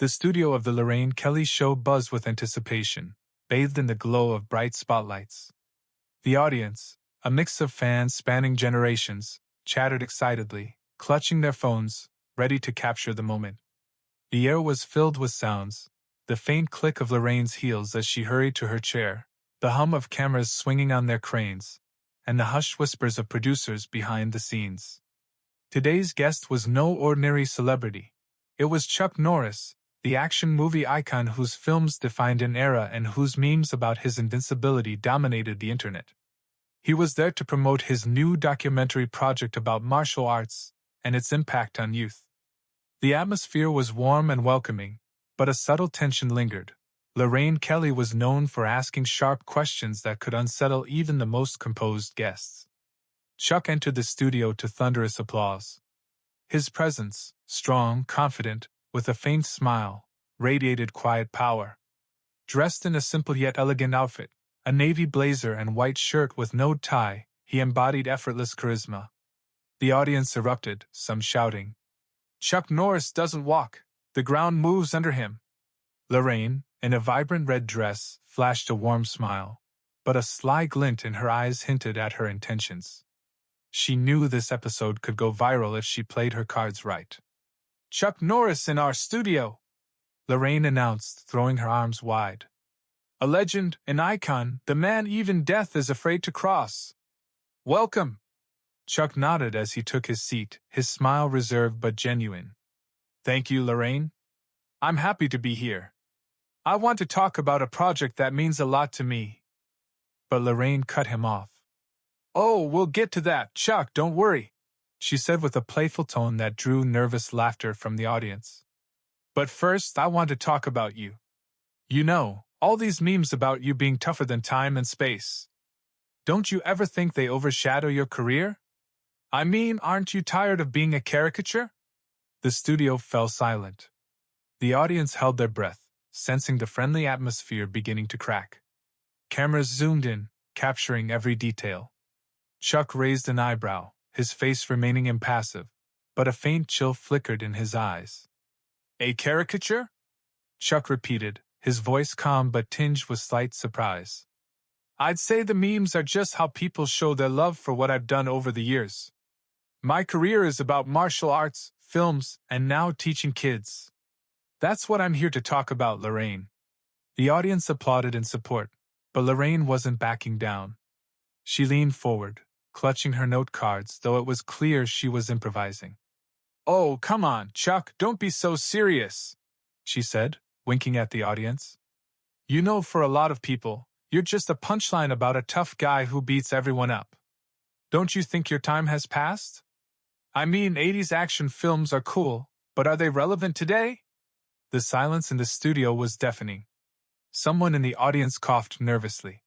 The studio of the Lorraine Kelly Show buzzed with anticipation, bathed in the glow of bright spotlights. The audience, a mix of fans spanning generations, chattered excitedly, clutching their phones, ready to capture the moment. The air was filled with sounds, the faint click of Lorraine's heels as she hurried to her chair, the hum of cameras swinging on their cranes, and the hushed whispers of producers behind the scenes. Today's guest was no ordinary celebrity. It was Chuck Norris, the action movie icon whose films defined an era and whose memes about his invincibility dominated the internet. He was there to promote his new documentary project about martial arts and its impact on youth. The atmosphere was warm and welcoming, but a subtle tension lingered. Lorraine Kelly was known for asking sharp questions that could unsettle even the most composed guests. Chuck entered the studio to thunderous applause. His presence, strong, confident, with a faint smile, radiated quiet power. Dressed in a simple yet elegant outfit, a navy blazer and white shirt with no tie, he embodied effortless charisma. The audience erupted, some shouting, "Chuck Norris doesn't walk, the ground moves under him." Lorraine, in a vibrant red dress, flashed a warm smile, but a sly glint in her eyes hinted at her intentions. She knew this episode could go viral if she played her cards right. "Chuck Norris in our studio," Lorraine announced, throwing her arms wide. "A legend, an icon, the man even death is afraid to cross. Welcome." Chuck nodded as he took his seat, his smile reserved but genuine. "Thank you, Lorraine. I'm happy to be here. I want to talk about a project that means a lot to me." But Lorraine cut him off. "Oh, we'll get to that, Chuck, don't worry," she said with a playful tone that drew nervous laughter from the audience. "But first, I want to talk about you. You know, all these memes about you being tougher than time and space. Don't you ever think they overshadow your career? I mean, aren't you tired of being a caricature?" The studio fell silent. The audience held their breath, sensing the friendly atmosphere beginning to crack. Cameras zoomed in, capturing every detail. Chuck raised an eyebrow, his face remaining impassive, but a faint chill flickered in his eyes. "A caricature?" Chuck repeated, his voice calm but tinged with slight surprise. "I'd say the memes are just how people show their love for what I've done over the years. My career is about martial arts, films, and now teaching kids. That's what I'm here to talk about, Lorraine." The audience applauded in support, but Lorraine wasn't backing down. She leaned forward, clutching her note cards, though it was clear she was improvising. "Oh, come on, Chuck, don't be so serious," she said, winking at the audience. "You know, for a lot of people, you're just a punchline about a tough guy who beats everyone up. Don't you think your time has passed? I mean, 80s action films are cool, but are they relevant today?" The silence in the studio was deafening. Someone in the audience coughed nervously.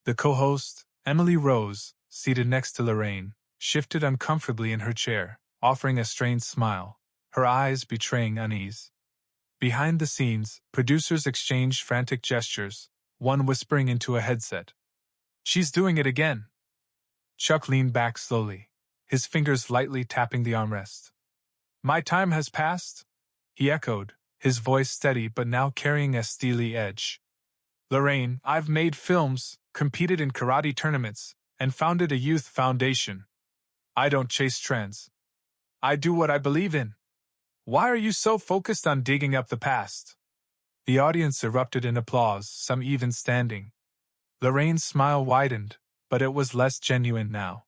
The co-host, Emily Rose, seated next to Lorraine, shifted uncomfortably in her chair, offering a strained smile, her eyes betraying unease. Behind the scenes, producers exchanged frantic gestures, one whispering into a headset, "She's doing it again." Chuck leaned back slowly, his fingers lightly tapping the armrest. "My time has passed?" he echoed, his voice steady but now carrying a steely edge. "Lorraine, I've made films, competed in karate tournaments, and founded a youth foundation. I don't chase trends. I do what I believe in. Why are you so focused on digging up the past?" The audience erupted in applause, some even standing. Lorraine's smile widened, but it was less genuine now.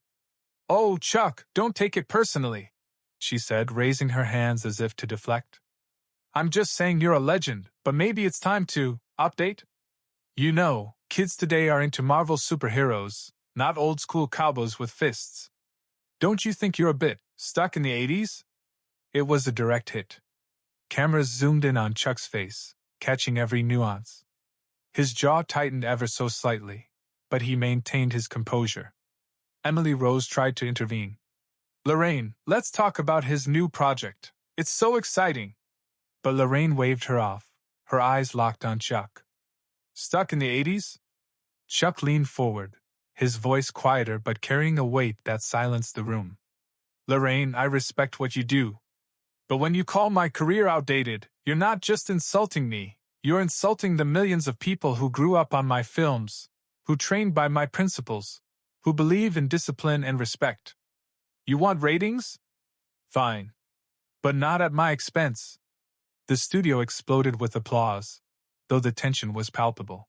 "Oh, Chuck, don't take it personally," she said, raising her hands as if to deflect. "I'm just saying you're a legend, but maybe it's time to update. You know, kids today are into Marvel superheroes, not old-school cowboys with fists. Don't you think you're a bit stuck in the 80s? It was a direct hit. Cameras zoomed in on Chuck's face, catching every nuance. His jaw tightened ever so slightly, but he maintained his composure. Emily Rose tried to intervene. "Lorraine, let's talk about his new project. It's so exciting." But Lorraine waved her off, her eyes locked on Chuck. "Stuck in the 80s? Chuck leaned forward, his voice quieter but carrying a weight that silenced the room. "Lorraine, I respect what you do. But when you call my career outdated, You're not just insulting me, you're insulting the millions of people who grew up on my films, who trained by my principles, who believe in discipline and respect. You want ratings? Fine. But not at my expense. The studio exploded with applause, though the tension was palpable.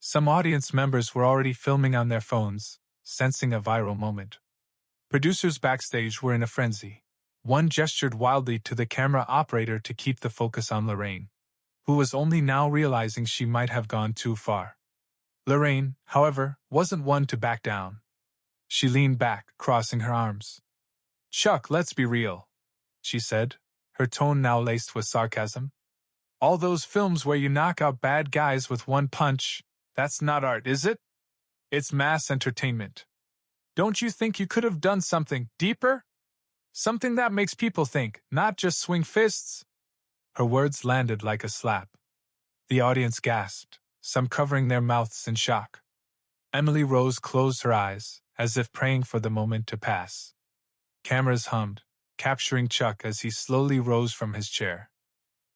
Some audience members were already filming on their phones, sensing a viral moment. Producers backstage were in a frenzy. One gestured wildly to the camera operator to keep the focus on Lorraine, who was only now realizing she might have gone too far. Lorraine, however, wasn't one to back down. She leaned back, crossing her arms. "Chuck, let's be real," she said, her tone now laced with sarcasm. "All those films where you knock out bad guys with one punch, that's not art, is it? It's mass entertainment. Don't you think you could have done something deeper? Something that makes people think, not just swing fists?" Her words landed like a slap. The audience gasped, some covering their mouths in shock. Emily Rose closed her eyes, as if praying for the moment to pass. Cameras hummed, capturing Chuck as he slowly rose from his chair.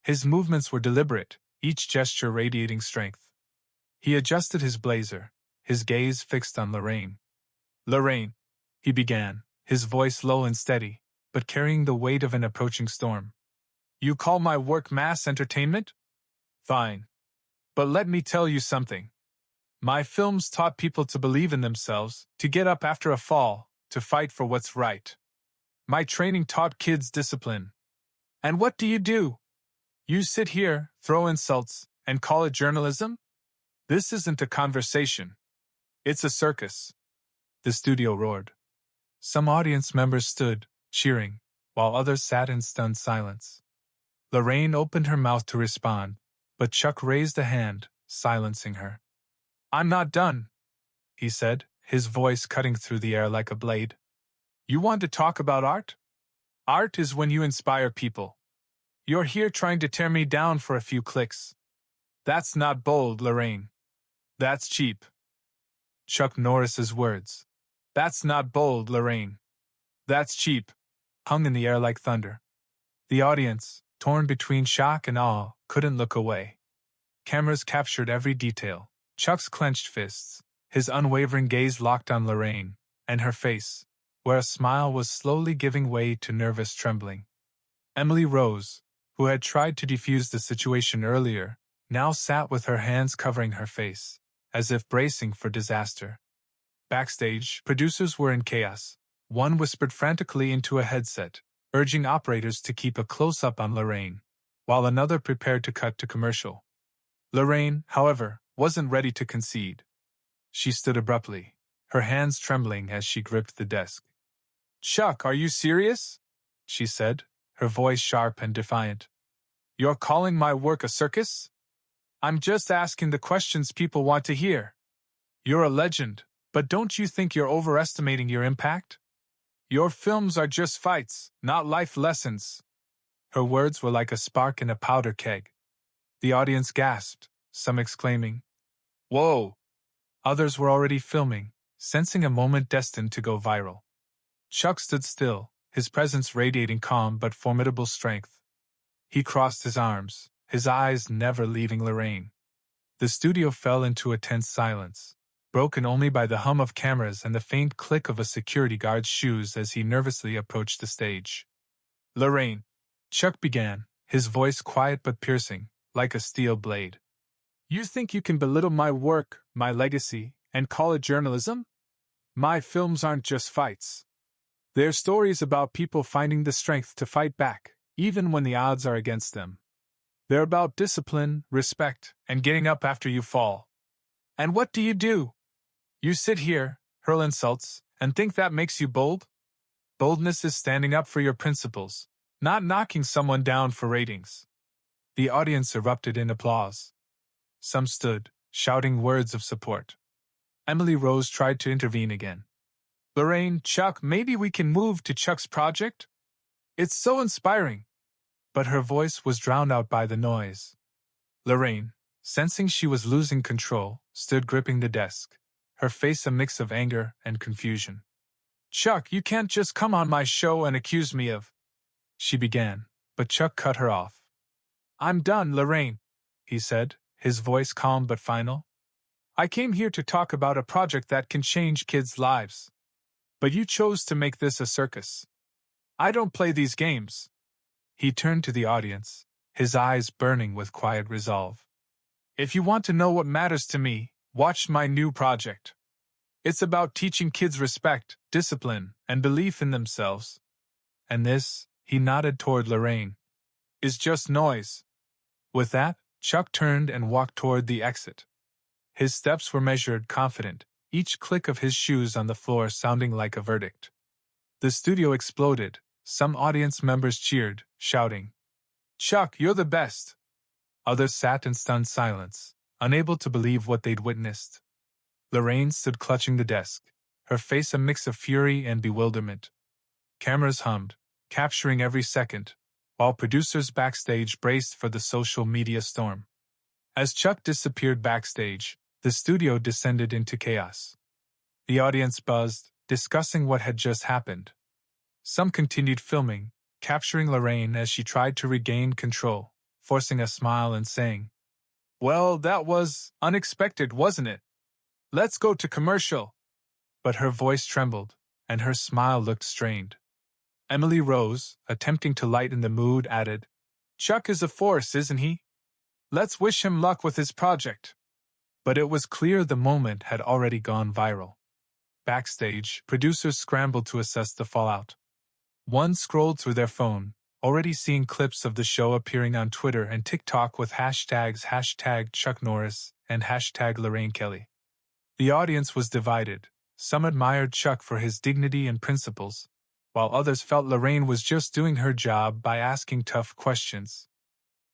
His movements were deliberate, each gesture radiating strength. He adjusted his blazer, his gaze fixed on Lorraine. "Lorraine," he began, his voice low and steady, but carrying the weight of an approaching storm. "You call my work mass entertainment? Fine. But let me tell you something. My films taught people to believe in themselves, to get up after a fall, to fight for what's right. My training taught kids discipline. And what do? You sit here, throw insults, and call it journalism? This isn't a conversation. It's a circus." The studio roared. Some audience members stood, cheering, while others sat in stunned silence. Lorraine opened her mouth to respond, but Chuck raised a hand, silencing her. "I'm not done," he said, his voice cutting through the air like a blade. "You want to talk about art? Art is when you inspire people. You're here trying to tear me down for a few clicks. That's not bold, Lorraine. That's cheap." Chuck Norris's words. "That's not bold, Lorraine. That's cheap," hung in the air like thunder. The audience, torn between shock and awe, couldn't look away. Cameras captured every detail. Chuck's clenched fists, his unwavering gaze locked on Lorraine, and her face, where a smile was slowly giving way to nervous trembling. Emily Rose, who had tried to defuse the situation earlier, now sat with her hands covering her face, as if bracing for disaster. Backstage, producers were in chaos. One whispered frantically into a headset, urging operators to keep a close-up on Lorraine, while another prepared to cut to commercial. Lorraine, however, wasn't ready to concede. She stood abruptly, her hands trembling as she gripped the desk. "Chuck, are you serious?" she said, her voice sharp and defiant. "You're calling my work a circus? I'm just asking the questions people want to hear. You're a legend, but don't you think you're overestimating your impact? Your films are just fights, not life lessons." Her words were like a spark in a powder keg. The audience gasped, some exclaiming, "Whoa!" Others were already filming, sensing a moment destined to go viral. Chuck stood still, his presence radiating calm but formidable strength. He crossed his arms, his eyes never leaving Lorraine. The studio fell into a tense silence, broken only by the hum of cameras and the faint click of a security guard's shoes as he nervously approached the stage. "Lorraine," Chuck began, his voice quiet but piercing, like a steel blade. "You think you can belittle my work, my legacy, and call it journalism? My films aren't just fights. They're stories about people finding the strength to fight back, even when the odds are against them. They're about discipline, respect, and getting up after you fall. And what do? You sit here, hurl insults, and think that makes you bold? Boldness is standing up for your principles, not knocking someone down for ratings." The audience erupted in applause. Some stood, shouting words of support. Emily Rose tried to intervene again. "Lorraine, Chuck, maybe we can move to Chuck's project? It's so inspiring." But her voice was drowned out by the noise. Lorraine, sensing she was losing control, stood gripping the desk, her face a mix of anger and confusion. "Chuck, you can't just come on my show and accuse me of—" she began, but Chuck cut her off. I'm done, Lorraine, he said, his voice calm but final. I came here to talk about a project that can change kids' lives. But you chose to make this a circus. I don't play these games. He turned to the audience, his eyes burning with quiet resolve. If you want to know what matters to me, watch my new project. It's about teaching kids respect, discipline, and belief in themselves. And this, he nodded toward Lorraine, is just noise. With that, Chuck turned and walked toward the exit. His steps were measured, confident, each click of his shoes on the floor sounding like a verdict. The studio exploded. Some audience members cheered, shouting, "Chuck, you're the best!" Others sat in stunned silence, unable to believe what they'd witnessed. Lorraine stood clutching the desk, her face a mix of fury and bewilderment. Cameras hummed, capturing every second, while producers backstage braced for the social media storm. As Chuck disappeared backstage, the studio descended into chaos. The audience buzzed, discussing what had just happened. Some continued filming, capturing Lorraine as she tried to regain control, forcing a smile and saying, "Well, that was unexpected, wasn't it? Let's go to commercial." But her voice trembled, and her smile looked strained. Emily Rose, attempting to lighten the mood, added, "Chuck is a force, isn't he? Let's wish him luck with his project." But it was clear the moment had already gone viral. Backstage, producers scrambled to assess the fallout. One scrolled through their phone, already seeing clips of the show appearing on Twitter and TikTok with hashtags #ChuckNorris and #LorraineKelly. The audience was divided. Some admired Chuck for his dignity and principles, while others felt Lorraine was just doing her job by asking tough questions.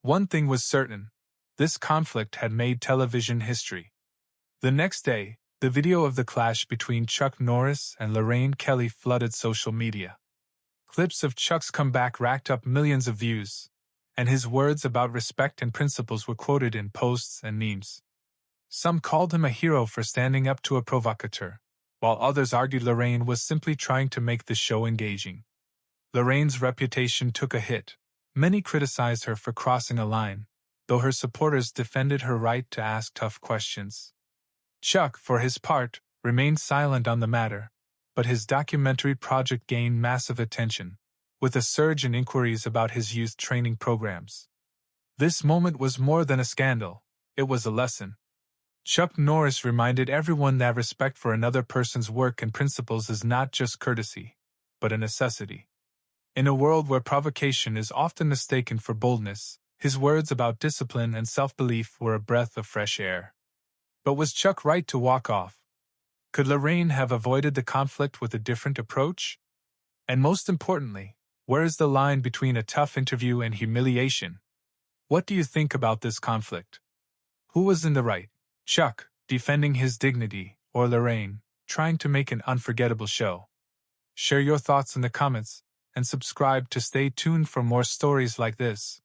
One thing was certain: this conflict had made television history. The next day, the video of the clash between Chuck Norris and Lorraine Kelly flooded social media. Clips of Chuck's comeback racked up millions of views, and his words about respect and principles were quoted in posts and memes. Some called him a hero for standing up to a provocateur, while others argued Lorraine was simply trying to make the show engaging. Lorraine's reputation took a hit. Many criticized her for crossing a line, though her supporters defended her right to ask tough questions. Chuck, for his part, remained silent on the matter, but his documentary project gained massive attention, with a surge in inquiries about his youth training programs. This moment was more than a scandal, it was a lesson. Chuck Norris reminded everyone that respect for another person's work and principles is not just courtesy, but a necessity. In a world where provocation is often mistaken for boldness, his words about discipline and self-belief were a breath of fresh air. But was Chuck right to walk off? Could Lorraine have avoided the conflict with a different approach? And most importantly, where is the line between a tough interview and humiliation? What do you think about this conflict? Who was in the right? Chuck, defending his dignity, or Lorraine, trying to make an unforgettable show? Share your thoughts in the comments, and subscribe to stay tuned for more stories like this.